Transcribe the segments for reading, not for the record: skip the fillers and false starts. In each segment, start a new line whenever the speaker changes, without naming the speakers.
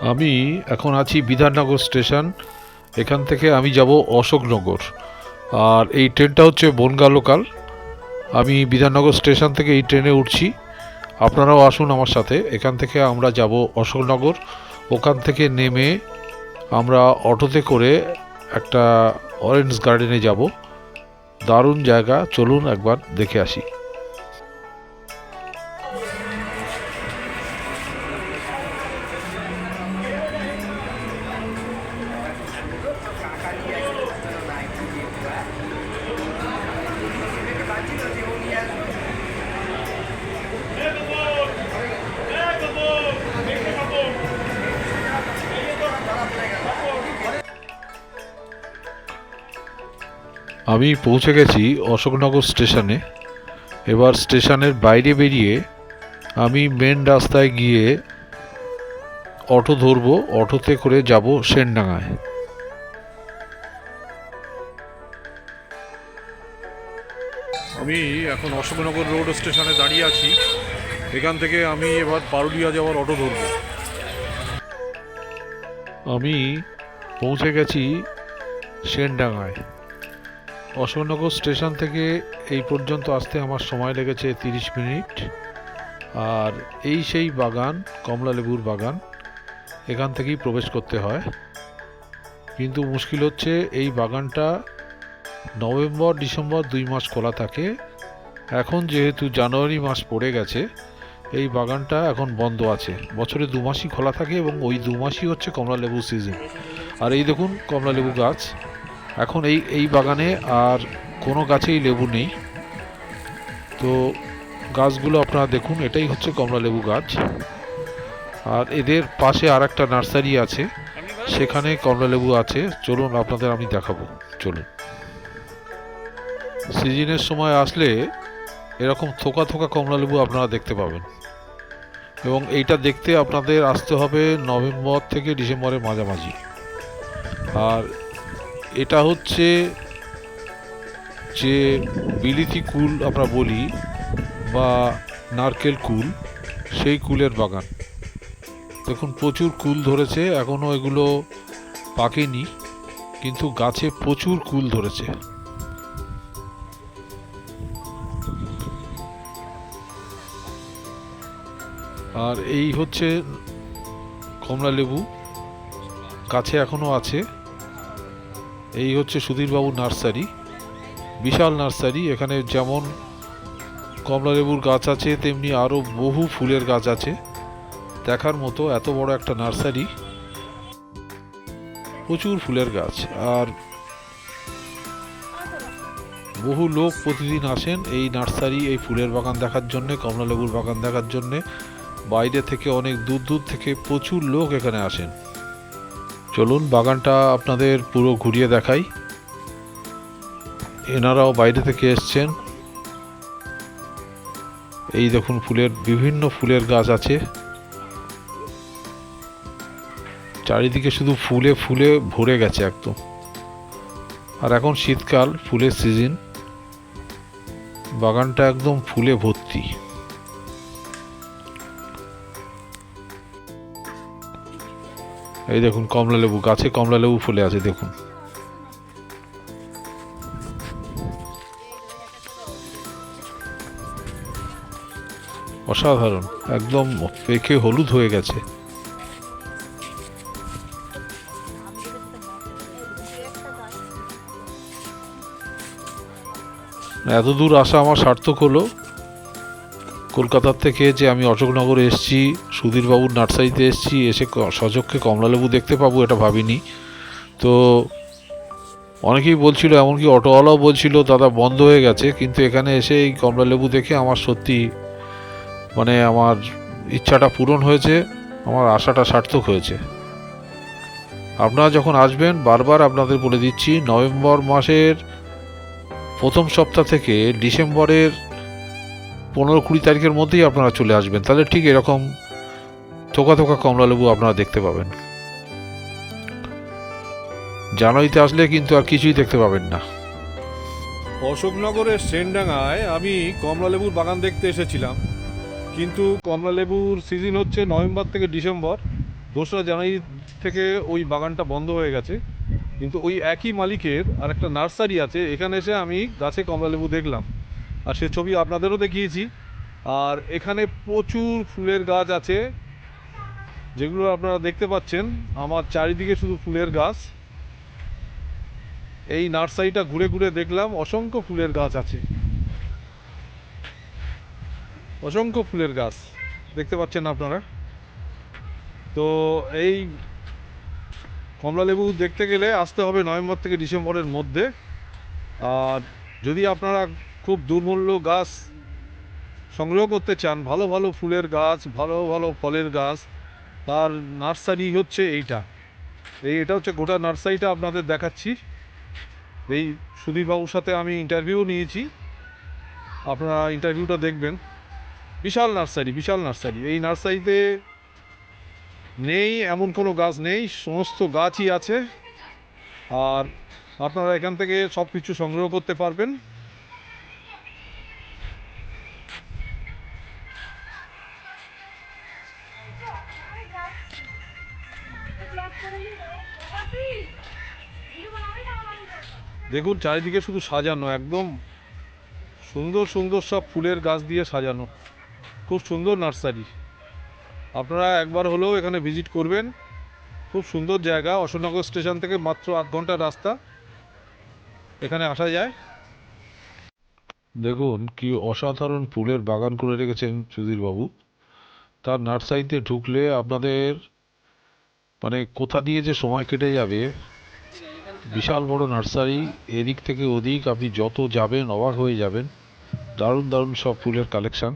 আমি এখন আছি বিধাননগর স্টেশন। এখান থেকে আমি যাব অশোকনগর। আর এই ট্রেনটা হচ্ছে বনগাঁ লোকাল। আমি বিধাননগর স্টেশন থেকে এই ট্রেনে উঠছি। আপনারাও আসুন আমার সাথে। এখান থেকে আমরা যাব অশোকনগর। ওখান থেকে নেমে আমরা অটোতে করে একটা অরেঞ্জ গার্ডেনে যাব। দারুণ জায়গা, চলুন একবার দেখে আসি। আমি পৌঁছে গেছি অশোকনগর স্টেশনে। এবার স্টেশনের বাইরে বেরিয়ে আমি মেন রাস্তায় গিয়ে অটো ধরবো। অটোতে করে যাব সেনডাঙ্গায়। আমি এখন অশোকনগর রোড স্টেশনে দাঁড়িয়ে আছি। এখান থেকে আমি এবার পারুলিয়া যাওয়ার অটো ধরবো। আমি পৌঁছে গেছি সেনডাঙ্গায়। অশোকনগর স্টেশন থেকে এই পর্যন্ত আসতে আমার সময় লেগেছে 30 মিনিট। আর এই সেই বাগান, কমলালেবুর বাগান। এখান থেকেই প্রবেশ করতে হয়। কিন্তু মুশকিল হচ্ছে এই বাগানটা নভেম্বর ডিসেম্বর 2 মাস খোলা থাকে। এখন যেহেতু জানুয়ারি মাস পড়ে গেছে, এই বাগানটা এখন বন্ধ আছে। বছরে 2 মাসই খোলা থাকে এবং ওই 2 মাসই হচ্ছে কমলালেবু সিজন। আর এই দেখুন কমলালেবু গাছ। এখন এই বাগানে আর কোনো গাছেই লেবু নেই। তো গাছগুলো আপনারা দেখুন, এটাই হচ্ছে কমলালেবু গাছ। আর এদের পাশে আর একটা নার্সারি আছে, সেখানে কমলালেবু আছে। চলুন আপনাদের আমি দেখাবো, চলুন। সিজনের সময় আসলে এরকম থোকা থোকা কমলালেবু আপনারা দেখতে পাবেন। এবং এইটা দেখতে আপনাদের আসতে হবে নভেম্বর থেকে ডিসেম্বরের মাঝামাঝি। আর এটা হচ্ছে যে বিলিতি কুল আমরা বলি বা নারকেল কুল, সেই কুলের বাগান। দেখুন প্রচুর কুল ধরেছে, এখনও এগুলো পাকেনি, কিন্তু গাছে প্রচুর কুল ধরেছে। আর এই হচ্ছে কমলালেবু, গাছে এখনও আছে। এই হচ্ছে সুধীরবাবুর নার্সারি, বিশাল নার্সারি। এখানে যেমন কমলালেবুর গাছ আছে, তেমনি আরও বহু ফুলের গাছ আছে। দেখার মতো এত বড় একটা নার্সারি, প্রচুর ফুলের গাছ। আর বহু লোক প্রতিদিন আসেন এই নার্সারি, এই ফুলের বাগান দেখার জন্যে, কমলালেবুর বাগান দেখার জন্যে। বাইরে থেকে অনেক দূর দূর থেকে প্রচুর লোক এখানে আসেন। চলুন বাগানটা আপনাদের পুরো ঘুরিয়ে দেখাই। এনারাও বাইরে থেকে এসছেন। এই দেখুন ফুলের, বিভিন্ন ফুলের গাছ আছে। চারিদিকে শুধু ফুলে ফুলে ভরে গেছে একদম। আর এখন শীতকাল, ফুলের সিজন, বাগানটা একদম ফুলে ভর্তি। এই দেখুন কমলালেবু গাছে, কমলালেবু ফুলে আছে দেখুন। অসাধারণ, একদম পেকে হলুদ হয়ে গেছে। এত দূর আসা আমার সার্থক হলো। কলকাতার থেকে যে আমি অশোকনগরে এসেছি, সুধীরবাবুর নার্সারিতে এসেছি, এসে সচক্ষে কমলালেবু দেখতে পাবো এটা ভাবিনি। তো অনেকেই বলছিল, এমনকি অটোওয়ালাও বলছিল দাদা বন্ধ হয়ে গেছে, কিন্তু এখানে এসে এই কমলালেবু দেখে আমার সত্যি মানে আমার ইচ্ছাটা পূরণ হয়েছে, আমার আশাটা সার্থক হয়েছে। আপনারা যখন আসবেন, বারবার আপনাদের বলে দিচ্ছি, নভেম্বর মাসের প্রথম সপ্তাহ থেকে ডিসেম্বরের 15-20 তারিখের মধ্যেই আপনারা চলে আসবেন, তাহলে ঠিক এরকম থোকা থোকা কমলালেবু আপনারা দেখতে পাবেন। জানুয়ারিতে আসলে কিন্তু আর কিছুই দেখতে পাবেন না।
অশোকনগরের সেনডাঙ্গায় আমি কমলালেবুর বাগান দেখতে এসেছিলাম, কিন্তু কমলালেবুর সিজন হচ্ছে নভেম্বর থেকে ডিসেম্বর। দোসরা জানুয়ারি থেকে ওই বাগানটা বন্ধ হয়ে গেছে, কিন্তু ওই একই মালিকের আর একটা নার্সারি আছে, এখানে এসে আমি গাছে কমলালেবু দেখলাম, আর সে ছবি আপনাদেরও দেখিয়েছি। আর এখানে প্রচুর ফুলের গাছ আছে, যেগুলো আপনারা দেখতে পাচ্ছেন। আমার চারিদিকে শুধু ফুলের গাছ। এই নার্সারিটা ঘুরে ঘুরে দেখলাম, অসংখ্য ফুলের গাছ আছে, অসংখ্য ফুলের গাছ দেখতে পাচ্ছেন আপনারা। তো এই কমলালেবু দেখতে গেলে আসতে হবে নভেম্বর থেকে ডিসেম্বরের মধ্যে। আর যদি আপনারা খুব দুর্মূল্য গাছ সংগ্রহ করতে চান, ভালো ভালো ফুলের গাছ, ভালো ভালো ফলের গাছ, তার নার্সারি হচ্ছে এটা হচ্ছে গোটা নার্সারিটা আপনাদের দেখাচ্ছি। এই সুধীরবাবুর সাথে আমি ইন্টারভিউ নিয়েছি, আপনারা ইন্টারভিউটা দেখবেন। বিশাল নার্সারি, বিশাল নার্সারি। এই নার্সারিতে নেই এমন কোনো গাছ নেই, সমস্ত গাছই আছে। আর আপনারা এখান থেকে সব কিছু সংগ্রহ করতে পারবেন। দেখুন চারিদিকে শুধু সাজানো, একদম সুন্দর সুন্দর সব ফুলের গাছ দিয়ে সাজানো, খুব সুন্দর নার্সারি। আপনারা একবার হলেও এখানে ভিজিট করবেন। খুব সুন্দর জায়গা, অশোকনগর স্টেশন থেকে মাত্র 8 ঘন্টার রাস্তা, এখানে আসা যায়।
দেখুন কি অসাধারণ ফুলের বাগান করে রেখেছেন সুধীরবাবু। তার নার্সারিতে ঢুকলে আপনাদের মানে কোথা দিয়ে যে সময় কেটে যাবে। বিশাল বড় নার্সারি, এদিক থেকে ওদিক আপনি যত যাবেন অবাক হয়ে যাবেন। দারুণ দারুণ সব ফুলের কালেকশন।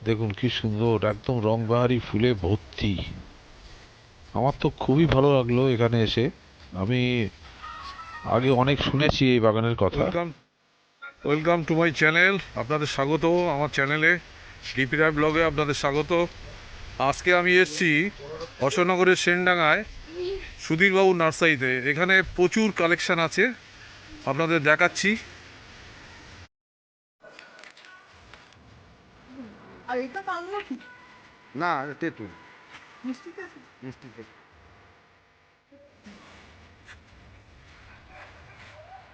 দেখুন কি সুন্দর, একদম রংবাহারি ফুলে ভর্তি। আমার তো খুবই ভালো লাগলো এখানে এসে। আমি আগে অনেক শুনেছি এই বাগানের কথা।
Welcome, welcome to my channel. আপনাদের স্বাগত আমার চ্যানেলে, ডিপি রায় ব্লগে আপনাদের স্বাগত। আজকে আমি এসেছি অশোকনগরের সেনডাঙ্গায় সুধীরবাবুর নার্সারিতে। এখানে প্রচুর কালেকশন আছে, আপনাদের দেখাচ্ছি।
না তেঁতুল, মিষ্টি তেঁতুল।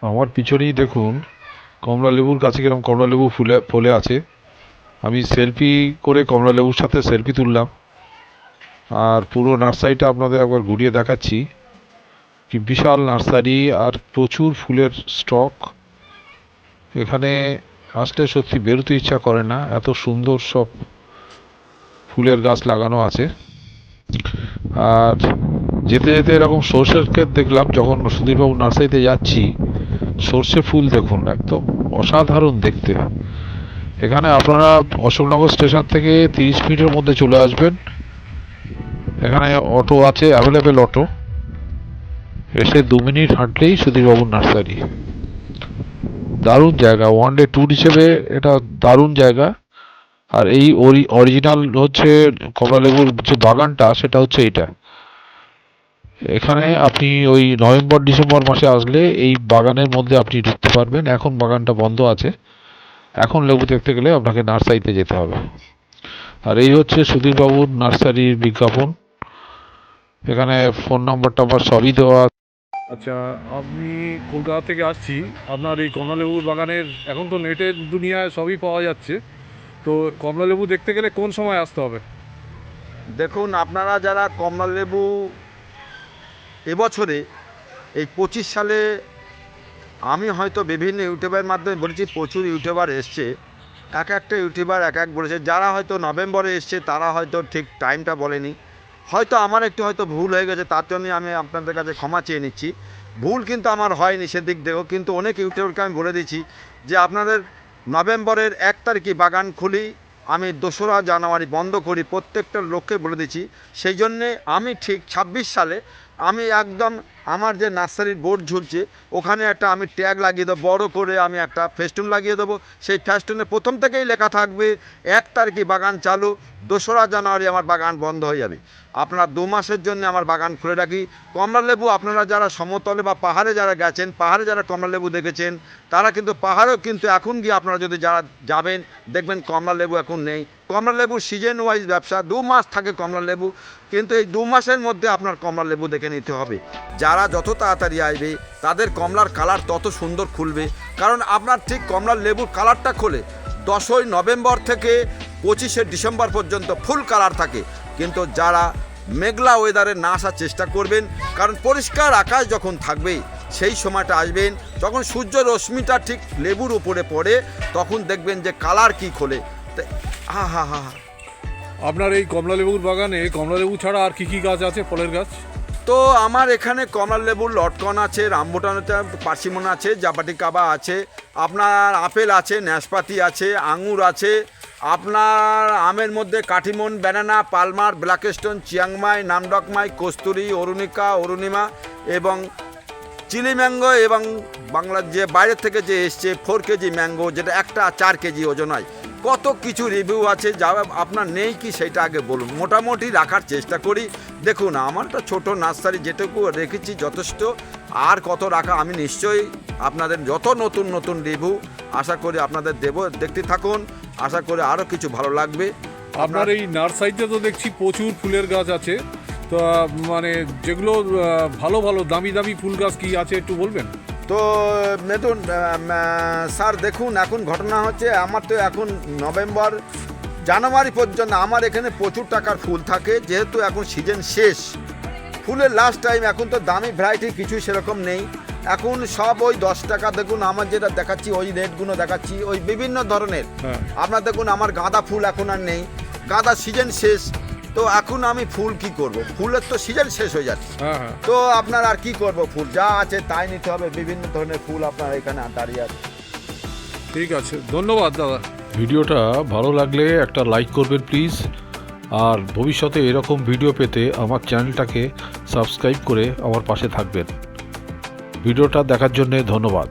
আমার পিছনেই দেখুন কমলা লেবুর কাছে কিরকম কমলা লেবু ফুলে ফলে আছে। আমি সেলফি করে কমলা লেবুর সাথে সেলফি তুললাম। আর পুরো নার্সারিটা আপনাদের একবার ঘুরিয়ে দেখাচ্ছি। কি বিশাল নার্সারি আর প্রচুর ফুলের স্টক। এখানে আসলে সত্যি বেরোতে ইচ্ছা করে না, এত সুন্দর সব ফুলের গাছ লাগানো আছে। আর যেতে যেতে এরকম সর্ষের ক্ষেত দেখলাম যখন সুধীরবাবু নার্সারিতে যাচ্ছি। সর্ষে ফুল দেখুন, একদম অসাধারণ দেখতে। এখানে আপনারা অশোকনগর স্টেশন থেকে 30 মিনিটের মধ্যে চলে আসবেন। এখানে অটো আছে, অ্যাভেলেবেল অটো। এসে 2 মিনিট হাঁটলেই সুধীরবাবুর নার্সারি। দারুণ জায়গা, ওয়ান ডে ট্যুর হিসেবে এটা দারুণ জায়গা। আর এই অরিজিনাল হচ্ছে কমলালেবুর যে বাগানটা, সেটা হচ্ছে এটা। এখানে আপনি ওই নভেম্বর ডিসেম্বর মাসে আসলে এই বাগানের মধ্যে আপনি ঢুকতে পারবেন। এখন বাগানটা বন্ধ আছে, এখন লেবু দেখতে গেলে আপনাকে নার্সারিতে যেতে হবে। আর এই হচ্ছে সুধীরবাবুর নার্সারির বিজ্ঞাপন। এখানে ফোন নাম্বার টাম্বার সবই দেওয়া।
আচ্ছা, আমি কলকাতা থেকে আসছি। আপনার এই কমলালেবুর বাগানের, এখন তো নেটের দুনিয়ায় সবই পাওয়া যাচ্ছে, তো কমলালেবু দেখতে গেলে কোন সময় আসতে হবে?
দেখুন আপনারা যারা কমলালেবু এবছরে এই 25 সালে, আমি হয়তো বিভিন্ন ইউটিউবের মাধ্যমে বলেছি, প্রচুর ইউটিউবার এসছে, এক একটা ইউটিউবার এক এক বলেছে। যারা হয়তো নভেম্বরে এসছে তারা হয়তো ঠিক টাইমটা বলেনি, হয়তো আমার একটু হয়তো ভুল হয়ে গেছে, তার জন্যই আমি আপনাদের কাছে ক্ষমা চেয়ে নিচ্ছি। ভুল কিন্তু আমার হয়নি সেদিক থেকেও, কিন্তু অনেক ইউটিউবারকে আমি বলে দিচ্ছি যে আপনাদের নভেম্বরের 1 তারিখে বাগান খুলি, আমি 2রা জানুয়ারি বন্ধ করি, প্রত্যেকটা লোককে বলে দিচ্ছি। সেই জন্যে আমি ঠিক 26 সালে আমি একদম আমার যে নার্সারির বোর্ড ঝুলছে ওখানে একটা আমি ট্যাগ লাগিয়ে দেবো, বড় করে আমি একটা ফেস্টুন লাগিয়ে দেবো। সেই ফেস্টুনে প্রথম থেকেই লেখা থাকবে 1 তারিখে বাগান চালু, 2রা জানুয়ারি আমার বাগান বন্ধ হয়ে যাবে। আপনারা 2 মাসের জন্য আমার বাগান খুলে রাখি। কমলা লেবু আপনারা যারা সমতলে বা পাহাড়ে যারা গেছেন, পাহাড়ে যারা কমলা লেবু দেখেছেন, তারা কিন্তু পাহাড়েও কিন্তু এখন গিয়ে আপনারা যদি যারা যাবেন দেখবেন কমলা লেবু এখন নেই। কমলা লেবু সিজন ওয়াইজ ব্যবসা, 2 মাস থাকে কমলা লেবু, কিন্তু এই 2 মাসের মধ্যে আপনার কমলা লেবু দেখে নিতে হবে। যারা যত তাড়াতাড়ি আসবে তাদের কমলার কালার তত সুন্দর খুলবে, কারণ আপনার ঠিক কমলার লেবুর কালারটা খোলে 10ই নভেম্বর থেকে 25শে ডিসেম্বর পর্যন্ত ফুল কালার থাকে। কিন্তু যারা মেঘলা ওয়েদারে না আসার চেষ্টা করবেন, কারণ পরিষ্কার আকাশ যখন থাকবে সেই সময়টা আসবেন যখন সূর্য রশ্মিটা ঠিক লেবুর উপরে পড়ে, তখন দেখবেন যে কালার কি খোলে। হা হা হা।
আপনার এই কমলা লেবুর বাগানে কমলা লেবু ছাড়া আর কি কি গাছ আছে, ফলের গাছ?
তো আমার এখানে কমলা লেবুর লটকন আছে, রামবুটান আছে, পার্সিমন আছে, জাপাটি কাবা আছে, আপনার আপেল আছে, নাশপাতি আছে, আঙুর আছে, আপনার আমের মধ্যে Kathimon, banana, Palmer, Blackstone, Chiang Mai, নামডকমাই, kasuri, Arunika, Arunima এবং চিলি ম্যাঙ্গো, এবং বাংলার যে বাইরের থেকে যে এসছে 4 কেজি ম্যাঙ্গো, যেটা একটা 4 কেজি ওজন হয়। কত কিছু রিভিউ আছে, যা আপনার নেই কি সেটা আগে বলুন, মোটামুটি রাখার চেষ্টা করি। দেখুন আমার একটা ছোটো নার্সারি, যেটুকু রেখেছি যথেষ্ট, আর কত রাখা আমি নিশ্চয়ই আপনাদের যত নতুন নতুন রিভিউ আশা করি আপনাদের দেব, দেখতে থাকুন, আশা করি আরও কিছু ভালো লাগবে।
আপনার এই নার্সারিতে তো দেখছি প্রচুর ফুলের গাছ আছে, তো মানে যেগুলো ভালো ভালো দামি দামি ফুল গাছ কি আছে একটু বলবেন?
তো মেতুন স্যার দেখুন, এখন ঘটনা হচ্ছে আমার তো এখন নভেম্বর জানুয়ারি পর্যন্ত আমার এখানে প্রচুর টাকার ফুল থাকে, যেহেতু এখন সিজন শেষ, ফুলের লাস্ট টাইম। এখন তো দামি ভ্যারাইটি কিছুই সেরকম নেই, এখন সব ওই 10 টাকা। দেখুন আমার যেটা দেখাচ্ছি ওই রেটগুলো দেখাচ্ছি, ওই বিভিন্ন ধরনের। আপনার দেখুন আমার গাঁদা ফুল এখন আর নেই, গাঁদা সিজন শেষ, তো এখন আমি ফুল কি করব, ফুলের তো সিজন শেষ হয়ে যাচ্ছে। তো আপনার আর কি করব, ফুল যা আছে তাই নিতে হবে, বিভিন্ন ধরনের ফুল আপনার এখানে দাঁড়িয়ে আছে।
ঠিক আছে, ধন্যবাদ দাদা।
ভিডিওটা ভালো লাগলে একটা লাইক করবেন প্লিজ, আর ভবিষ্যতে এরকম ভিডিও পেতে আমার চ্যানেলটাকে সাবস্ক্রাইব করে আমার পাশে থাকবেন। ভিডিওটা দেখার জন্য ধন্যবাদ।